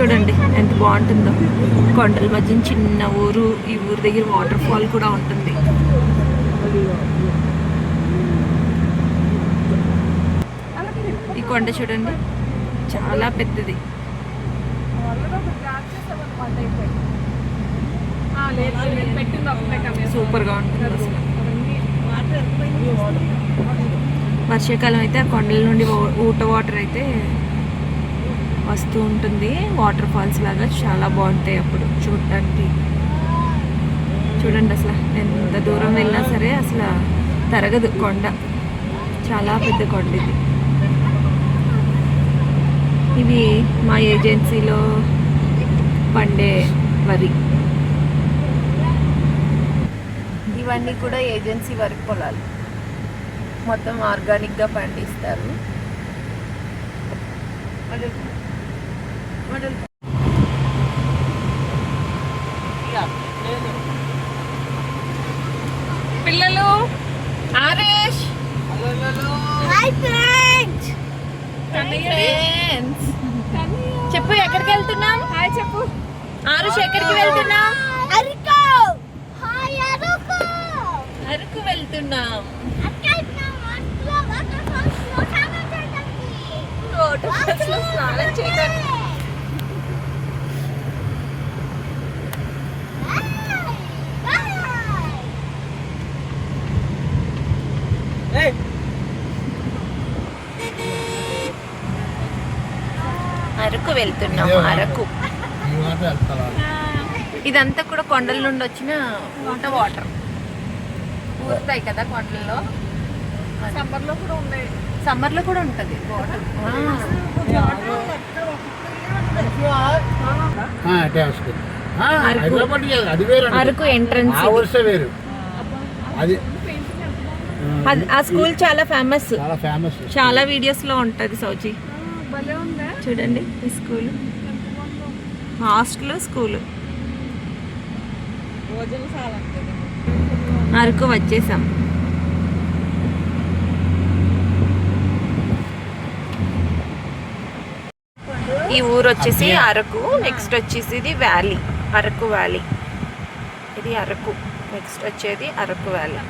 చూడండి ఎంత బాగుంటుందో. కొండల మధ్య చిన్న ఊరు, ఈ ఊరు దగ్గర వాటర్ ఫాల్ కూడా ఉంటుంది. ఈ కొండ చూడండి చాలా పెద్దది. సూపర్గా ఉంటుంది అసలు. వర్షాకాలం అయితే ఆ కొండల నుండి ఊట వాటర్ అయితే వస్తూ ఉంటుంది. వాటర్ ఫాల్స్ లాగా చాలా బాగుంటాయి అప్పుడు చూడటానికి. చూడండి అసలు ఎంత దూరం వెళ్ళినా సరే అసలు తరగదు కొండ. చాలా పెద్ద కొండ ఇది. ఇవి మా ఏజెన్సీలో పండే వరి. ఇవన్నీ కూడా ఏజెన్సీ వరి పొలాలు. మొత్తం ఆర్గానిక్గా పండిస్తారు. పిల్లలు ఆరేష్ చెప్పు, ఎక్కడికి వెళ్తున్నాం? హాయ్ చెప్పు. ఆరుష్ ఎక్కడికి వెళ్తున్నాం? అరకు వెళ్తున్నాం. స్నానం చేయడానికి. అరకు వెళ్తున్నాం. అరకు ఇదంతా కూడా కొండల నుండి వచ్చిన వాటర్ ఊరుతాయి కదా కొండల్లో. సమ్మర్లో కూడా ఉన్నాయి. సమ్మర్లో కూడా ఉంటుంది వాటర్. అరకు ఎంట్రన్స్. ఆ స్కూల్ చాలా ఫేమస్. చాలా వీడియోస్ లో ఉంటది సౌజీ. చూడండి ఈ స్కూల్, హాస్టల్, స్కూల్. అరకు వచ్చేసాం. ఈ ఊరు వచ్చేసి అరకు. నెక్స్ట్ వచ్చేసి ఇది వ్యాలీ, అరకు వ్యాలీ. ఇది అరకు. నెక్స్ట్ వచ్చేది అరకు వ్యాలీ.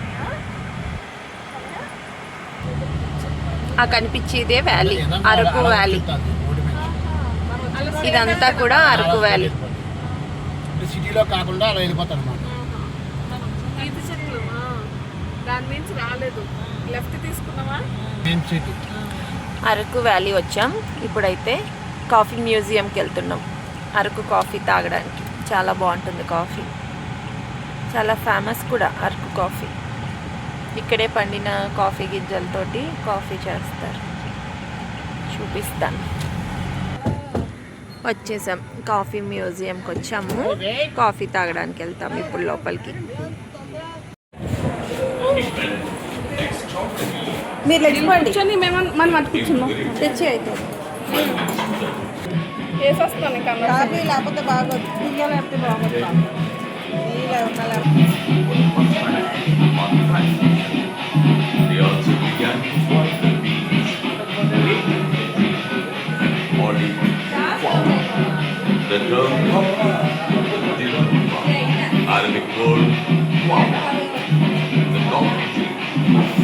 ఆ కనిపించేదే వ్యాలీ, అరకు వ్యాలీ. ఇదంతా కూడా అరకు వ్యాలీ. సిటీలో కాకుండా అలా వెళ్ళిపోతారు అన్నమాట. అరకు వ్యాలీ వచ్చాం. ఇప్పుడైతే కాఫీ మ్యూజియంకి వెళ్తున్నాం. అరకు కాఫీ తాగడానికి చాలా బాగుంటుంది కాఫీ. చాలా ఫేమస్ కూడా అరకు కాఫీ. ఇక్కడే పండిన కాఫీ గింజలతోటి కాఫీ చేస్తారు. చూపిస్తాను. వచ్చేసాం, కాఫీ మ్యూజియంకి వచ్చాము. కాఫీ తాగడానికి వెళ్తాం ఇప్పుడు లోపలికి. మీరు లేచిపోండి, మనం అటు కూర్చున్నాం. తెచ్చి అయితే వేసొస్తాను. కాఫీ లేకపోతే బాగోదు, టీ లేకపోతే బాగోదు. The term Arabic word guava, the coffee tree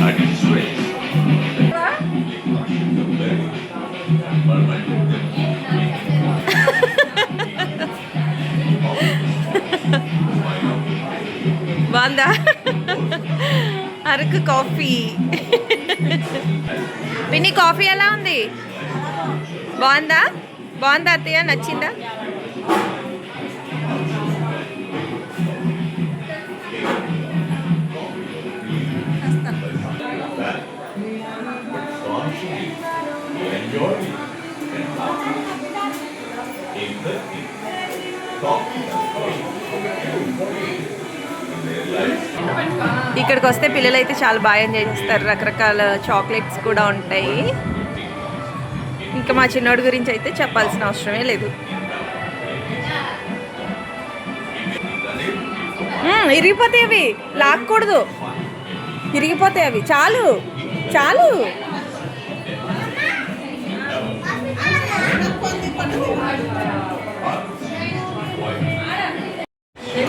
at its roots. బాగుందా అరకు కాఫీ? విని కాఫీ ఎలా ఉంది? బాగుందా? బాగుందా అత్తయ్య? నచ్చిందా? ఇక్కడికి వస్తే పిల్లలు అయితే చాలా బాగా ఎంజాయ్ చేస్తారు. రకరకాల చాక్లెట్స్ కూడా ఉంటాయి. ఇంకా మా చిన్నోడి గురించి అయితే చెప్పాల్సిన అవసరమే లేదు. ఇరిగిపోతాయి అవి, లాక్కూడదు, ఇరిగిపోతాయి అవి. చాలు చాలు.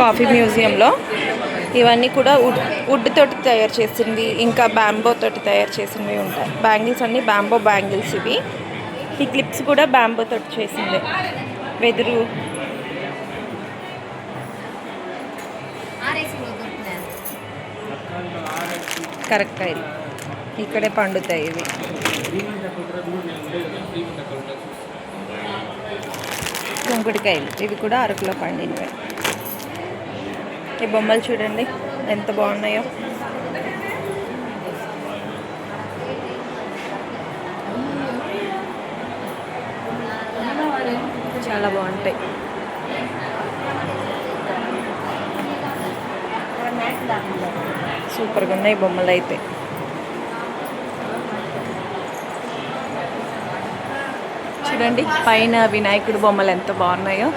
కాఫీ మ్యూజియంలో ఇవన్నీ కూడా వుడ్ తోటి తయారు చేసింది, ఇంకా బ్యాంబో తోటి తయారు చేసినవి ఉంటాయి. బ్యాంగిల్స్ అన్నీ బ్యాంబో బ్యాంగిల్స్ ఇవి. ఈ క్లిప్స్ కూడా బ్యాంబో తోటి చేసిందే. వెదురు కరెక్కాయలు ఇక్కడే పండుతాయి ఇవి. కుంకుడికాయలు ఇవి కూడా అరకులో పండినవే. ఈ బొమ్మలు చూడండి ఎంత బాగున్నాయో. చాలా బాగుంటాయి. సూపర్గా ఉన్నాయి బొమ్మలు అయితే. చూడండి పైన వినాయకుడి బొమ్మలు ఎంత బాగున్నాయో.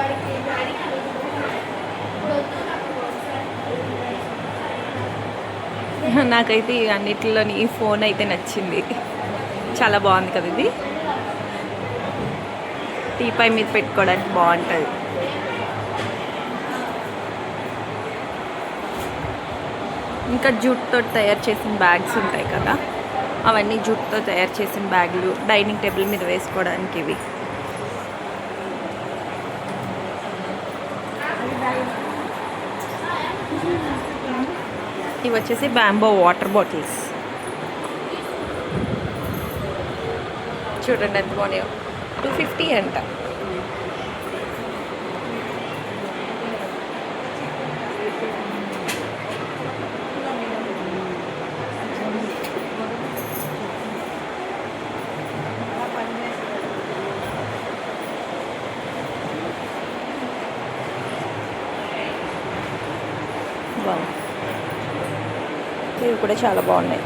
నాకైతే అన్నిటిలోని ఈ ఫోన్ అయితే నచ్చింది. చాలా బాగుంది కదా ఇది. టీపై మీద పెట్టుకోవడానికి బాగుంటుంది. ఇంకా జూట్తో తయారు చేసిన బ్యాగ్స్ ఉంటాయి కదా, అవన్నీ జూట్తో తయారు చేసిన బ్యాగులు డైనింగ్ టేబుల్ మీద వేసుకోవడానికి. ఇవి వచ్చేసి బ్యాంబో వాటర్ బాటిల్స్. చూడండి ఎంత బాగున్నాయో. 250 అంట. ఇవి కూడా చాలా బాగున్నాయి.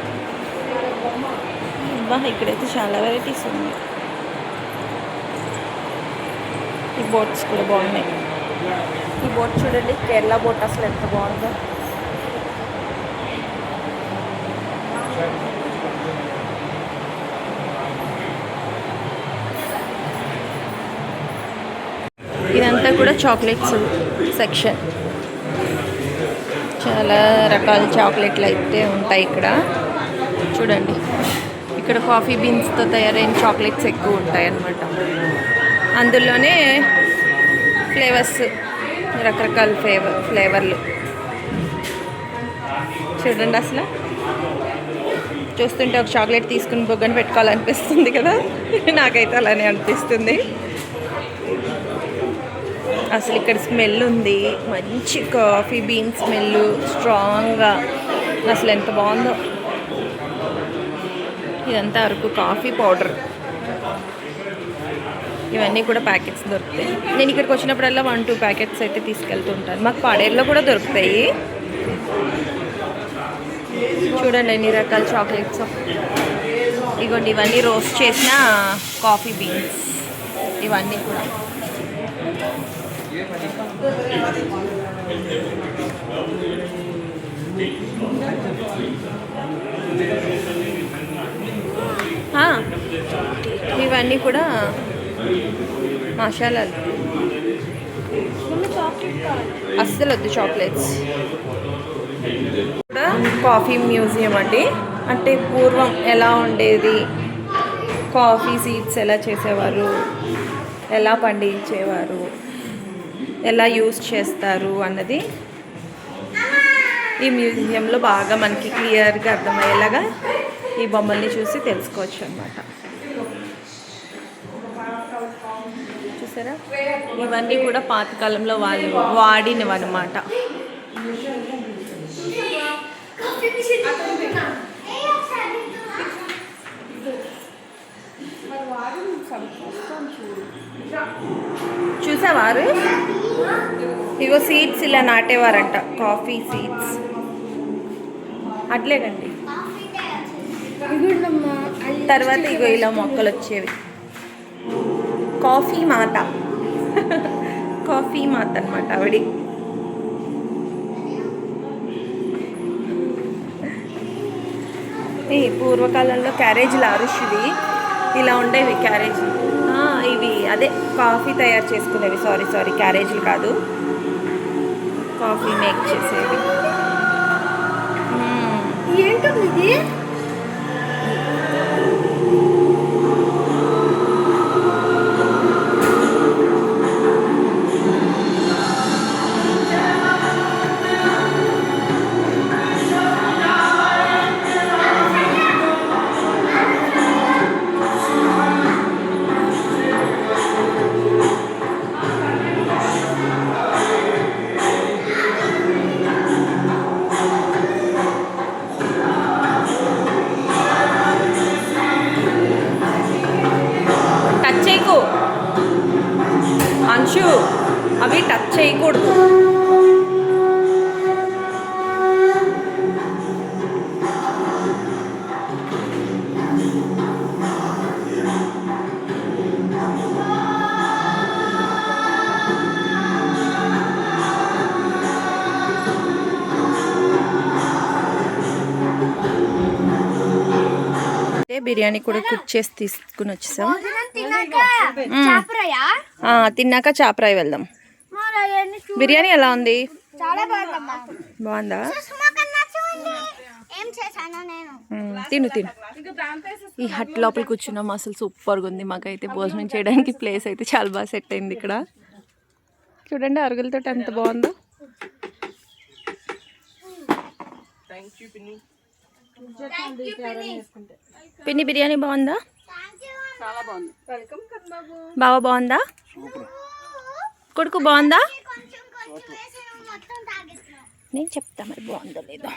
ఇక్కడైతే చాలా వెరైటీస్ ఉన్నాయి. ఈ బోట్స్ కూడా బాగున్నాయి. ఈ బోట్ చూడండి, కేరళ బోట్ అసలు ఎంత బాగుందో. ఇదంతా కూడా చాక్లెట్స్ సెక్షన్. చాలా రకాల చాక్లెట్లు అయితే ఉంటాయి ఇక్కడ. చూడండి ఇక్కడ కాఫీ బీన్స్తో తయారైన చాక్లెట్స్ ఎక్కువ ఉంటాయి అన్నమాట. అందులోనే ఫ్లేవర్స్, రకరకాల ఫ్లేవర్లు. చూడండి అసలు చూస్తుంటే ఒక చాక్లెట్ తీసుకుని బొగ్గను పెట్టుకోవాలనిపిస్తుంది కదా. నాకైతే అలానే అనిపిస్తుంది. అసలు ఇక్కడ స్మెల్ ఉంది, మంచి కాఫీ బీన్ స్మెల్ స్ట్రాంగ్గా. అసలు ఎంత బాగుందో. ఇదంతా అరకు కాఫీ పౌడర్. ఇవన్నీ కూడా ప్యాకెట్స్ దొరుకుతాయి. నేను ఇక్కడికి వచ్చినప్పుడల్లా 1-2 ప్యాకెట్స్ అయితే తీసుకెళ్తుంటాను. మాకు పాడేరులో కూడా దొరుకుతాయి. చూడండి ఎన్ని రకాల చాక్లెట్స్. ఇగోండి ఇవన్నీ రోస్ట్ చేసిన కాఫీ బీన్స్. ఇవన్నీ కూడా ఇవన్నీ కూడా మసాలాలు. అస్సలు వద్దు చాక్లెట్స్. కూడా కాఫీ మ్యూజియం అండి. అంటే పూర్వం ఎలా ఉండేది, కాఫీ సీడ్స్ ఎలా చేసేవారు, ఎలా పండించేవారు, ఎలా యూజ్ చేస్తారు అన్నది ఈ మ్యూజియంలో బాగా మనకి క్లియర్గా అర్థమయ్యేలాగా ఈ బొమ్మల్ని చూసి తెలుసుకోవచ్చు అన్నమాట. చూసారా, ఇవన్నీ కూడా పాతకాలంలో వాళ్ళు వాడినవి అన్నమాట. చూసావారు, ఇగో సీడ్స్ ఇలా నాటేవారంట, కాఫీ సీడ్స్. అట్లేనండి. తర్వాత ఇగో ఇలా మొక్కలు వచ్చేవి. కాఫీ మాత, కాఫీ మాత అనమాట ఆవిడ. ఈ పూర్వకాలంలో క్యారేజీలు ఆరుషువి ఇలా ఉండేవి. క్యారేజీ ఇవి అదే కాఫీ తయారు చేసుకునేవి. సారీ క్యారేజీలు కాదు. కాఫీ మేక్ చేసేది. ఏంటండి ఇది? టచ్ చేయకు అంశు, అవి టచ్ చేయకూడదు. బిర్యానీ కూడా కుక్ చేసి తీసుకుని వచ్చేసాం. తిన్నాక చాపరాయి వెళ్దాం. బిర్యానీ ఎలా ఉంది? బాగుందా? తిను తిను. ఈ హట్ లోపల కూర్చున్నాం. అసలు సూపర్గా ఉంది. మాకైతే భోజనం చేయడానికి ప్లేస్ అయితే చాలా బాగా సెట్ అయింది ఇక్కడ. చూడండి అరుగులతో ఎంత బాగుందో. పిన్ని బిర్యానీ బాగుందా? బావ బాగుందా? కొడుకు బాగుందా? నేను చెప్తా మరి బాగుందో లేదో.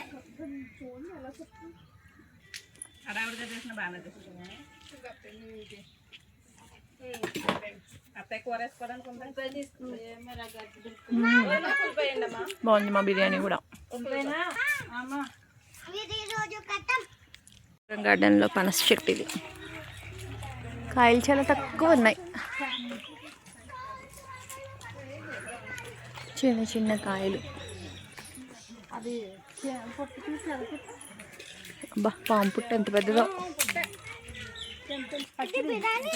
బాగుంది మా బిర్యానీ కూడా. గార్డెన్లో పనస చెట్టు ఇది. కాయలు చాలా తక్కువ ఉన్నాయి. చిన్న చిన్న కాయలు. అబ్బా పాము పుట్ట ఎంత పెద్దదో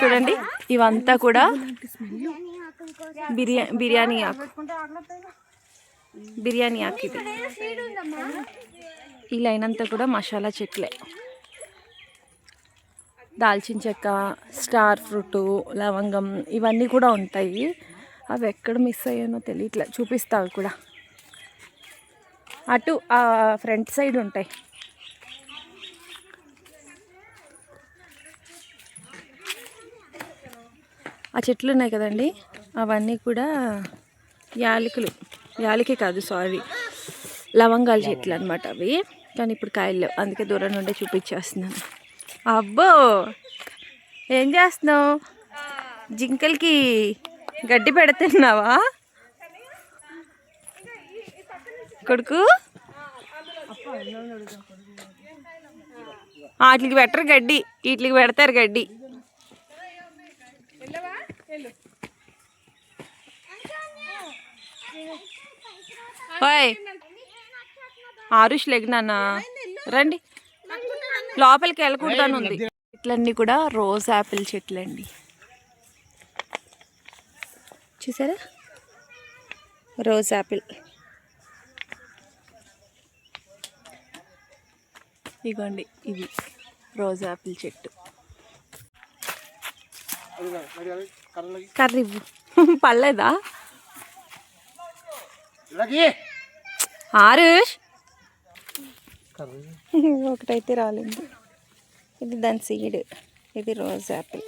చూడండి. ఇవంతా కూడా బిర్యానీ ఆకు. బిర్యానీ ఆకు ఇది. ఈ లైన్ అంతా కూడా మసాలా చెట్లే. దాల్చిన చెక్క, స్టార్ ఫ్రూట్, లవంగం ఇవన్నీ కూడా ఉంటాయి. అవి ఎక్కడ మిస్ అయ్యానో తెలియట్లే. చూపిస్తావు కూడా. అటు ఆ ఫ్రంట్ సైడ్ ఉంటాయి. ఆ చెట్లు ఉన్నాయి కదండి, అవన్నీ కూడా యాలకి కాదు సారీ, లవంగాల చెట్లు అనమాట అవి. కానీ ఇప్పుడు కాయలు లేవు, అందుకే దూరం నుండే చూపించేస్తున్నాను. అబ్బో ఏం చేస్తున్నావు? జింకలకి గడ్డి పెడుతున్నావా కొడుకు? వాటికి పెట్టరు గడ్డి, వీటికి పెడతారు గడ్డి. ఓయ్ ఆరుష్ లెగ్నానా రండి, లోపలికి వెళ్ళకూడదని ఉంది. చెట్లన్నీ కూడా రోజ్ యాపిల్ చెట్లండి. చూసారా రోజ్ యాపిల్. ఇగోండి ఇది రోజ్ యాపిల్ చెట్టు. కర్రీ పర్లేదా ఆరుష్? ఒకటైతే రాలేదు. ఇది దాని సీడ్. ఇది రోజ్ యాపిల్.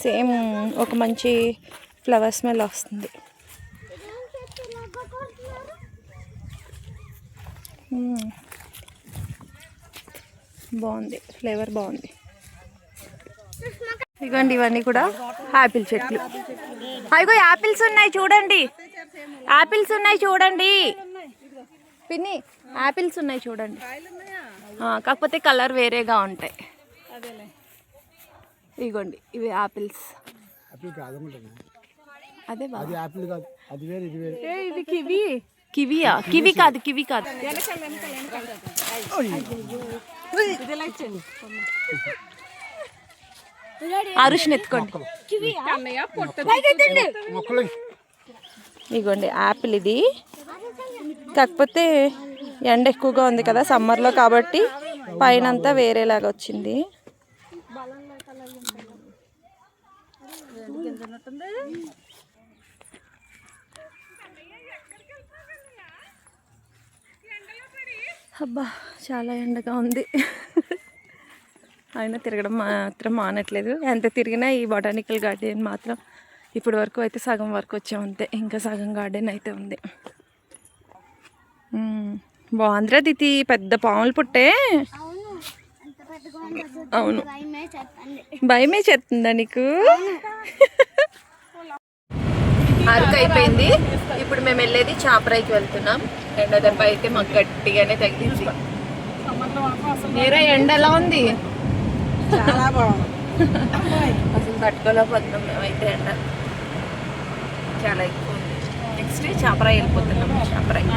సేమ్ ఒక మంచి ఫ్లవర్ స్మెల్ వస్తుంది. బాగుంది, ఫ్లేవర్ బాగుంది. ఇదిగోండి ఇవన్నీ కూడా యాపిల్ చెట్లు. అదిగో యాపిల్స్ ఉన్నాయి చూడండి, యాపిల్స్ ఉన్నాయి చూడండి పిన్ని, యాపిల్స్ ఉన్నాయి చూడండి. కాకపోతే కలర్ వేరేగా ఉంటాయి. ఇదిగోండి ఇవి యాపిల్స్. అదే ఇది కివి. కివియా? కివి కాదు, కివి కాదు. ఆరుష్ని ఎత్తుకోండి. ఇదిగోండి యాపిల్ ఇది. కాకపోతే ఎండ ఎక్కువగా ఉంది కదా సమ్మర్లో, కాబట్టి పైన అంతా వేరేలాగా వచ్చింది. అబ్బా చాలా ఎండగా ఉంది. అయినా తిరగడం మాత్రం మానట్లేదు. ఎంత తిరిగినా ఈ బొటానికల్ గార్డెన్ మాత్రం ఇప్పటి వరకు అయితే సగం వరకు వచ్చాం అంతే. ఇంకా సగం గార్డెన్ అయితే ఉంది. బాగుందిరా దితి, పెద్ద పాములు పుట్టే. అవును, భయమే చేస్తుందా నీకు? అరకు అయిపోయింది. ఇప్పుడు మేము వెళ్ళేది చాపరాయికి వెళ్తున్నాం. ఎండ దెబ్బ అయితే మాకు గట్టిగానే తగ్గింది. నేరా ఎండ ఎలా ఉంది? చాలా బాగుంది. అసలు తట్టుకోలేకపోతున్నాం మేమైతే. ఎండ చాలా ఎక్కువ ఉంది. నెక్స్ట్ చాపరాయి వెళ్ళిపోతున్నాం. చాపరాయి